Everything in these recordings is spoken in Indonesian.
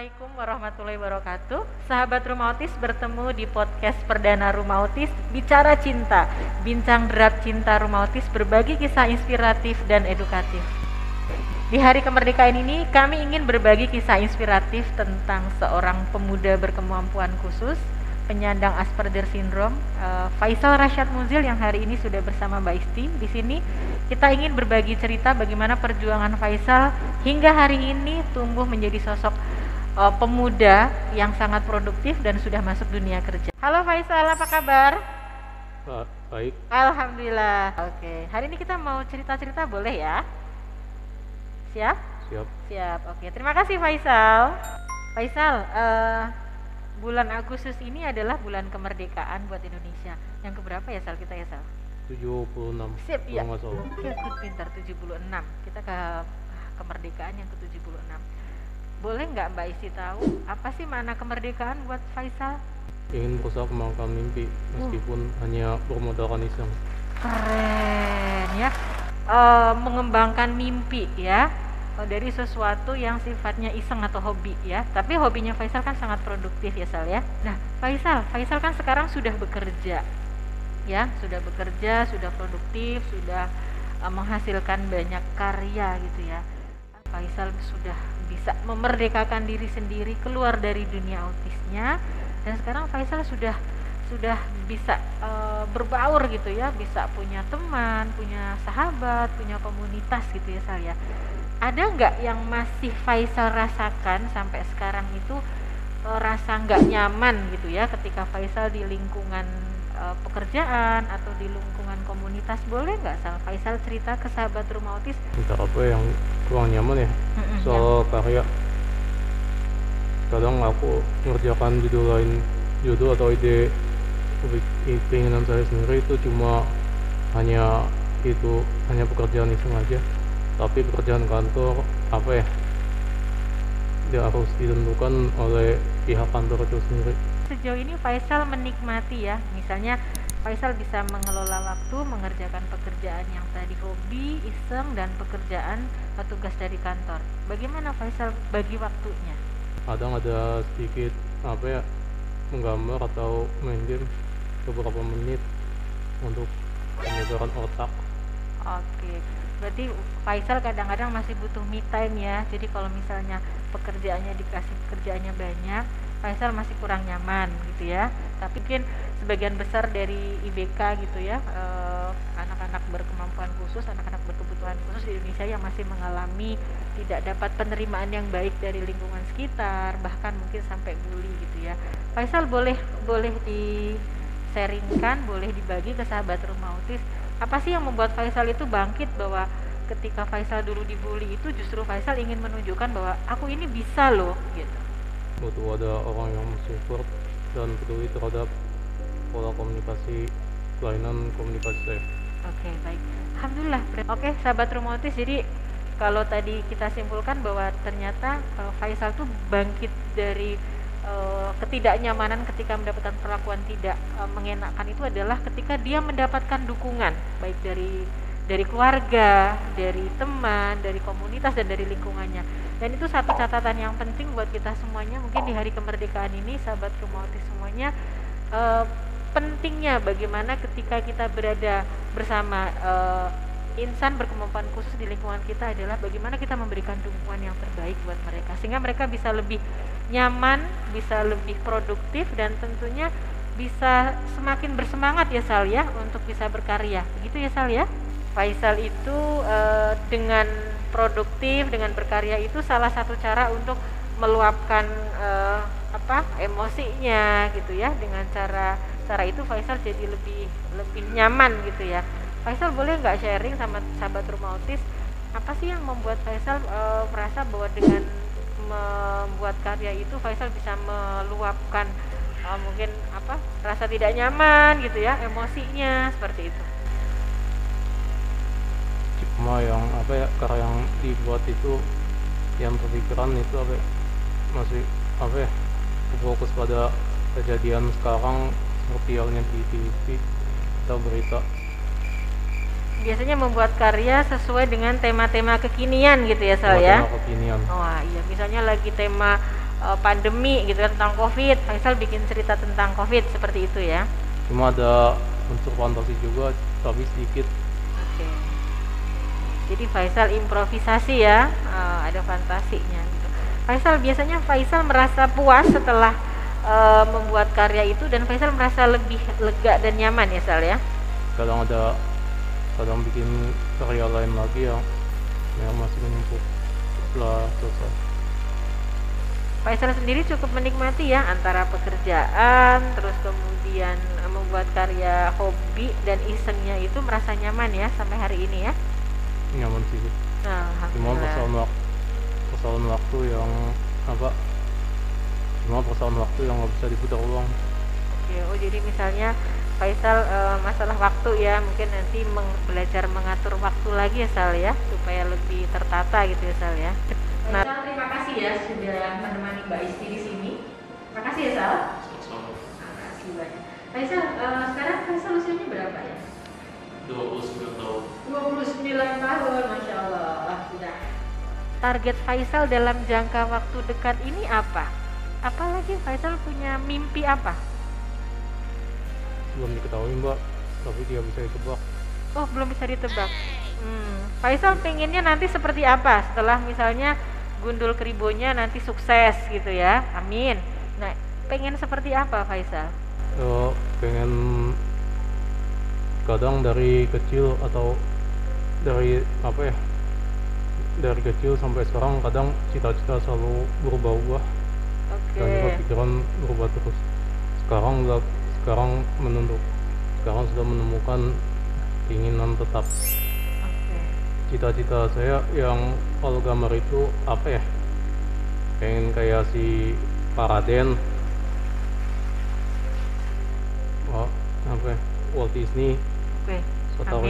Assalamualaikum warahmatullahi wabarakatuh. Sahabat Rumah Autis, bertemu di podcast perdana Rumah Autis, Bicara Cinta, bincang derap cinta Rumah Autis, berbagi kisah inspiratif dan edukatif. Di hari kemerdekaan ini kami ingin berbagi kisah inspiratif tentang seorang pemuda berkemampuan khusus, penyandang Asperger Syndrome, Faisal Rashad Muzil, yang hari ini sudah bersama Mbak Isti. Di sini kita ingin berbagi cerita bagaimana perjuangan Faisal hingga hari ini tumbuh menjadi sosok pemuda yang sangat produktif dan sudah masuk dunia kerja. Halo Faisal, apa kabar? Baik. Alhamdulillah. Oke, hari ini kita mau cerita-cerita, boleh ya? Siap? Siap. Siap. Oke, terima kasih Faisal. Faisal, bulan Agustus ini adalah bulan kemerdekaan buat Indonesia. Yang keberapa ya Sal kita ya Sal? 76. Sip, ya. Kalau nggak salah. Oke, pintar, 76. Kita ke kemerdekaan yang ke-76. Boleh nggak Mbak Isi tahu apa sih makna kemerdekaan buat Faisal? Ingin berusaha kembangkan mimpi meskipun hanya bermodalkan iseng. Keren ya. Mengembangkan mimpi ya, dari sesuatu yang sifatnya iseng atau hobi ya. Tapi hobinya Faisal kan sangat produktif ya Sal ya. Nah Faisal kan sekarang sudah bekerja ya, sudah bekerja, sudah produktif, sudah menghasilkan banyak karya gitu ya. Faisal sudah bisa memerdekakan diri sendiri, keluar dari dunia autisnya, dan sekarang Faisal sudah bisa berbaur gitu ya, bisa punya teman, punya sahabat, punya komunitas gitu ya Sal ya. Ada nggak yang masih Faisal rasakan sampai sekarang itu rasa nggak nyaman gitu ya ketika Faisal di lingkungan pekerjaan atau di lingkungan komunitas? Boleh nggak Faisal cerita ke sahabat Rumah Autis? Entah apa yang kurang nyaman ya soal karya. Kadang aku ngerjakan judul atau ide keinginan saya sendiri itu hanya pekerjaan iseng aja. Tapi pekerjaan kantor dia harus ditentukan oleh pihak kantor itu sendiri. Sejauh ini Faisal menikmati ya, misalnya Faisal bisa mengelola waktu, mengerjakan pekerjaan yang tadi hobi, iseng, dan pekerjaan tugas dari kantor. Bagaimana Faisal bagi waktunya? Kadang ada sedikit menggambar atau main game beberapa menit untuk penyegaran otak. Oke, berarti Faisal kadang-kadang masih butuh me time ya. Jadi kalau misalnya dikasih pekerjaannya banyak, Faisal masih kurang nyaman gitu ya. Tapi mungkin sebagian besar dari IBK gitu ya, anak-anak berkemampuan khusus, anak-anak berkebutuhan khusus di Indonesia yang masih mengalami tidak dapat penerimaan yang baik dari lingkungan sekitar, bahkan mungkin sampai bully gitu ya. Faisal boleh di-sharingkan, boleh dibagi ke sahabat Rumah Autis, apa sih yang membuat Faisal itu bangkit, bahwa ketika Faisal dulu dibully itu justru Faisal ingin menunjukkan bahwa aku ini bisa loh gitu. Butuh ada orang yang mensupport dan peduli terhadap pola komunikasi, kelainan komunikasi saya. Oke, baik. Alhamdulillah. Oke, sahabat Rumah Autis, jadi kalau tadi kita simpulkan bahwa ternyata Faisal tuh bangkit dari ketidaknyamanan ketika mendapatkan perlakuan tidak mengenakan itu adalah ketika dia mendapatkan dukungan baik dari keluarga, dari teman, dari komunitas, dan dari lingkungannya. Dan itu satu catatan yang penting buat kita semuanya. Mungkin di hari kemerdekaan ini sahabat Rumah Autis semuanya, pentingnya bagaimana ketika kita berada bersama insan berkemampuan khusus di lingkungan kita adalah bagaimana kita memberikan dukungan yang terbaik buat mereka, sehingga mereka bisa lebih nyaman, bisa lebih produktif, dan tentunya bisa semakin bersemangat ya Sal ya untuk bisa berkarya. Begitu ya Sal ya. Faisal itu dengan produktif, dengan berkarya itu salah satu cara untuk meluapkan emosinya gitu ya. Dengan cara itu Faisal jadi lebih nyaman gitu ya. Faisal boleh nggak sharing sama sahabat Rumah Autis, apa sih yang membuat Faisal merasa bahwa dengan membuat karya itu Faisal bisa meluapkan mungkin rasa tidak nyaman gitu ya, emosinya seperti itu. Cuma karya yang dibuat itu, yang terpikiran itu masih fokus pada kejadian sekarang seperti halnya di TV atau berita. Biasanya membuat karya sesuai dengan tema-tema kekinian gitu ya Sal ya. Tema kekinian. Wah iya, misalnya lagi tema pandemi gitu kan, tentang COVID. Faisal bikin cerita tentang COVID seperti itu ya. Cuma ada unsur fantasi juga, tapi sedikit. Oke. Jadi Faisal improvisasi ya, ada fantasinya gitu. Biasanya Faisal merasa puas setelah membuat karya itu, dan Faisal merasa lebih lega dan nyaman ya Sal ya. Kadang bikin karya lain lagi yang masih menumpuk setelah selesai. Faisal sendiri cukup menikmati ya antara pekerjaan, terus kemudian membuat karya hobi dan isengnya, itu merasa nyaman ya sampai hari ini ya. Nyaman sih. Nah, Cuma alhamdulillah. persoalan waktu yang nggak bisa diputar ulang. Oke, jadi misalnya Faisal masalah waktu ya, mungkin nanti belajar mengatur waktu lagi ya Sal ya, supaya lebih tertata gitu ya Sal ya. Nah, Faisal, terima kasih ya sudah menemani Mbak Isti di sini. Terima kasih ya Sal. Terima kasih banyak. Faisal, sekarang Faisal usianya berapa ya? 29 tahun. 29 tahun, Masya Allah, sudah. Target Faisal dalam jangka waktu dekat ini apa? Apalagi Faisal punya mimpi apa? Belum diketahui Mbak, tapi dia bisa ditebak. Oh, belum bisa ditebak. Faisal pengennya nanti seperti apa setelah misalnya Gundul Kribonya nanti sukses gitu ya, amin. Nah, pengen seperti apa Faisal? Pengen, kadang dari kecil atau dari kecil sampai sekarang, kadang cita-cita selalu berubah-ubah. Dan juga pikiran berubah terus. Sekarang sudah menemukan keinginan tetap. Cita-cita saya yang kalau gambar itu pengen kayak si Paraden, Walt Disney, Shotaro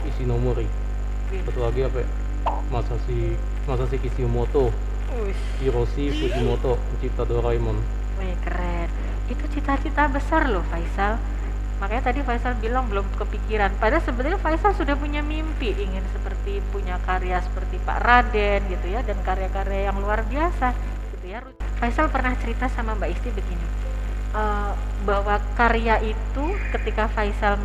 Ishinomori. Satu lagi Masashi Kishimoto, Hiroshi Fujimoto, pencipta Doraemon. Wih, keren. Itu cita-cita besar loh Faisal. Makanya tadi Faisal bilang belum kepikiran. Padahal sebenarnya Faisal sudah punya mimpi, ingin punya karya seperti Pak Raden gitu ya, dan karya-karya yang luar biasa gitu ya. Faisal pernah cerita sama Mbak Isti begini, bahwa karya itu ketika Faisal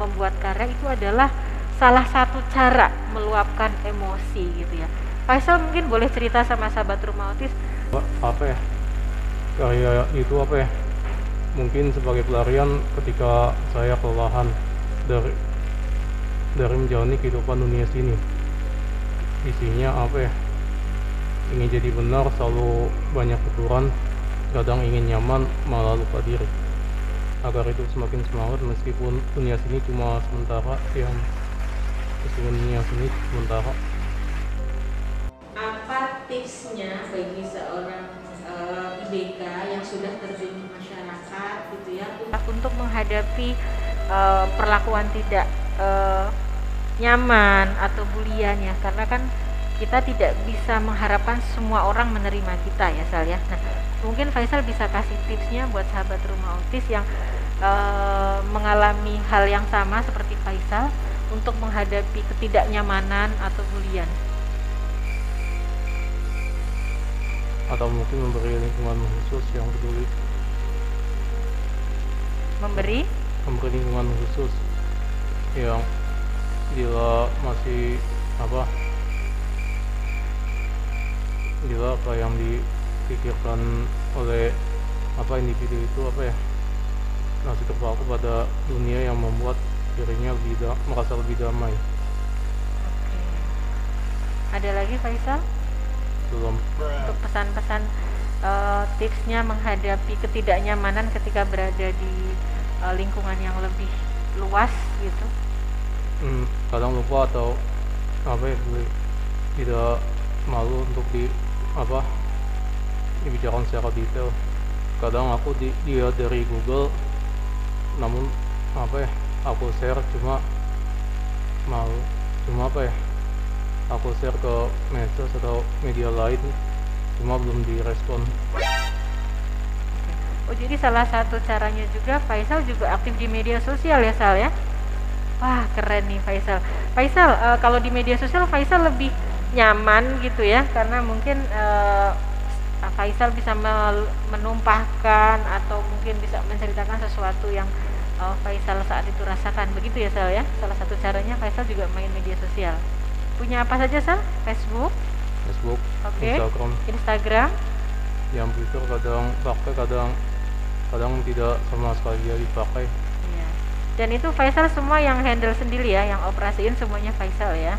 membuat karya itu adalah salah satu cara meluapkan emosi gitu ya. Faisal mungkin boleh cerita sama sahabat Rumah Autis. Karya itu mungkin sebagai pelarian ketika saya kelelahan dari menjalani kehidupan dunia sini. Isinya ingin jadi benar, selalu banyak keturunan, kadang ingin nyaman malah lupa diri. Agar itu semakin semangat meskipun dunia sini cuma sementara, Apa tipsnya bagi seorang IBK yang sudah terjun di masyarakat gitu ya, untuk menghadapi perlakuan tidak nyaman atau bulian ya, karena kan kita tidak bisa mengharapkan semua orang menerima kita ya Sal ya. Nah, mungkin Faisal bisa kasih tipsnya buat sahabat Rumah Autis yang mengalami hal yang sama seperti Faisal untuk menghadapi ketidaknyamanan atau bulian. Atau mungkin memberi lingkungan khusus yang peduli. Memberi lingkungan khusus yang bila masih apa yang dipikirkan oleh individu itu masih terpaku pada dunia yang membuat dirinya merasa lebih damai. Oke. Ada lagi Faisal? Belum. Untuk pesan-pesan tipsnya menghadapi ketidaknyamanan ketika berada di lingkungan yang lebih luas gitu. Kadang lupa atau tidak malu untuk dibicarakan secara detail. Kadang aku lihat dari Google, namun aku share cuma malu, aku share ke medsos atau media lain, cuma belum direspon. Oh, jadi salah satu caranya juga Faisal juga aktif di media sosial ya Sal ya? Wah, keren nih Faisal. Faisal, kalau di media sosial Faisal lebih nyaman gitu ya, karena mungkin Faisal bisa menumpahkan atau mungkin bisa menceritakan sesuatu yang Faisal saat itu rasakan, begitu ya Sal ya. Salah satu caranya Faisal juga main media sosial. Punya apa saja Sal? Facebook, oke. Instagram. Yang Twitter kadang pakai, kadang tidak sama sekali dia dipakai. Iya. Dan itu Faisal semua yang handle sendiri ya, yang operasiin semuanya Faisal ya.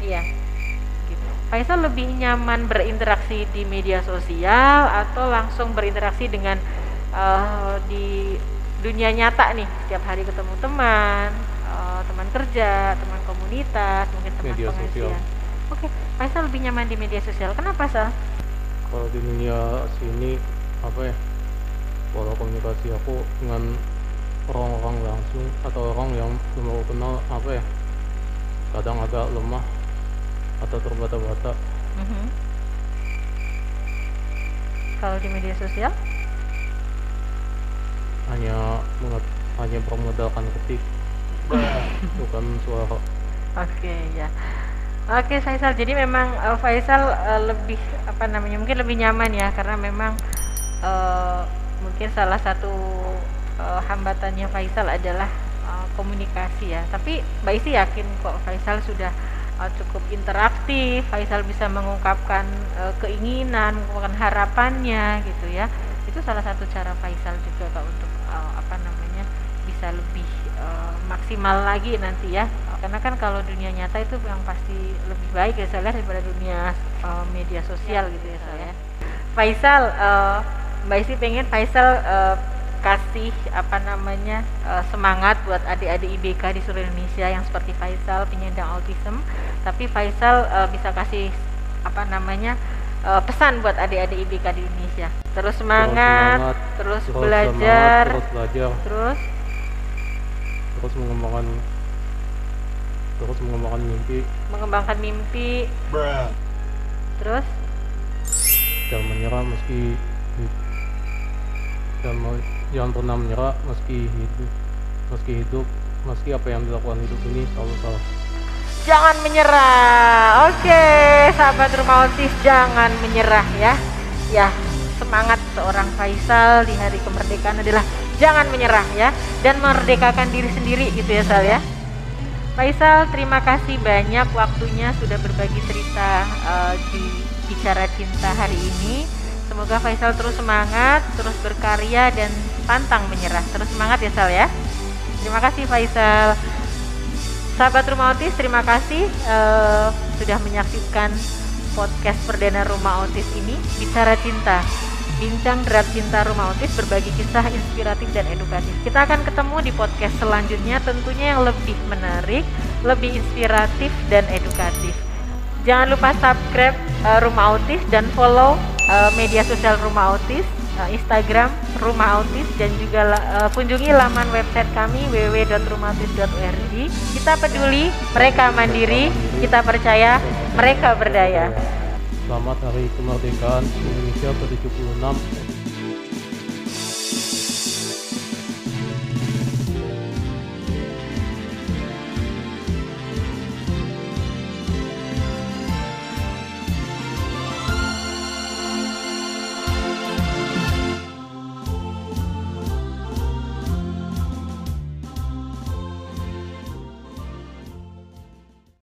Iya. Gitu. Faisal lebih nyaman berinteraksi di media sosial atau langsung berinteraksi dengan di dunia nyata nih, setiap hari ketemu teman, teman kerja, teman komunitas, mungkin teman Media pengajian. sosial. Oke, Faisal lebih nyaman di media sosial. Kenapa Sal? Kalau di dunia sini apa ya, pola komunikasi aku dengan orang-orang langsung atau orang yang belum aku kenal apa ya, kadang agak lemah atau terbata-bata. Kalau di media sosial? hanya bermodalkan ketik, bukan suara. Oke ya. Oke Faisal, jadi memang Faisal lebih mungkin lebih nyaman ya, karena memang mungkin salah satu hambatannya Faisal adalah komunikasi ya. Tapi Mbak Isi yakin kok Faisal sudah cukup interaktif, Faisal bisa mengungkapkan keinginan, mengungkapkan harapannya gitu ya. Itu salah satu cara Faisal juga Kak untuk bisa lebih maksimal lagi nanti ya, karena kan kalau dunia nyata itu yang pasti lebih baik ya saya daripada dunia media sosial gitu ya saya. Faisal, Mbak Isi pengen Faisal kasih semangat buat adik-adik IBK di seluruh Indonesia yang seperti Faisal penyandang autism, tapi Faisal bisa kasih pesan buat adik-adik IBK di Indonesia. Terus semangat, terus belajar, terus mengembangkan mimpi. Terus jangan menyerah jangan pernah menyerah meski apa yang dilakukan hidup ini selalu salah. Jangan menyerah. Oke, sahabat Rumah Autis, jangan menyerah ya. Ya, semangat seorang Faisal di hari kemerdekaan adalah jangan menyerah ya, dan merdekakan diri sendiri gitu ya Sal ya. Faisal, terima kasih banyak waktunya sudah berbagi cerita di Bicara Cinta hari ini. Semoga Faisal terus semangat, terus berkarya dan pantang menyerah. Terus semangat ya Sal ya. Terima kasih Faisal. Sahabat Rumah Autis, terima kasih sudah menyaksikan podcast perdana Rumah Autis ini, Bicara Cinta. Bincang Derat Cinta Rumah Autis, berbagi kisah inspiratif dan edukatif. Kita akan ketemu di podcast selanjutnya, tentunya yang lebih menarik, lebih inspiratif dan edukatif. Jangan lupa subscribe Rumah Autis dan follow media sosial Rumah Autis, Instagram Rumah Autis, dan juga kunjungi laman website kami www.rumahautis.org. Kita peduli, mereka mandiri, kita percaya, mereka berdaya. Selamat Hari Kemerdekaan Indonesia ke-76.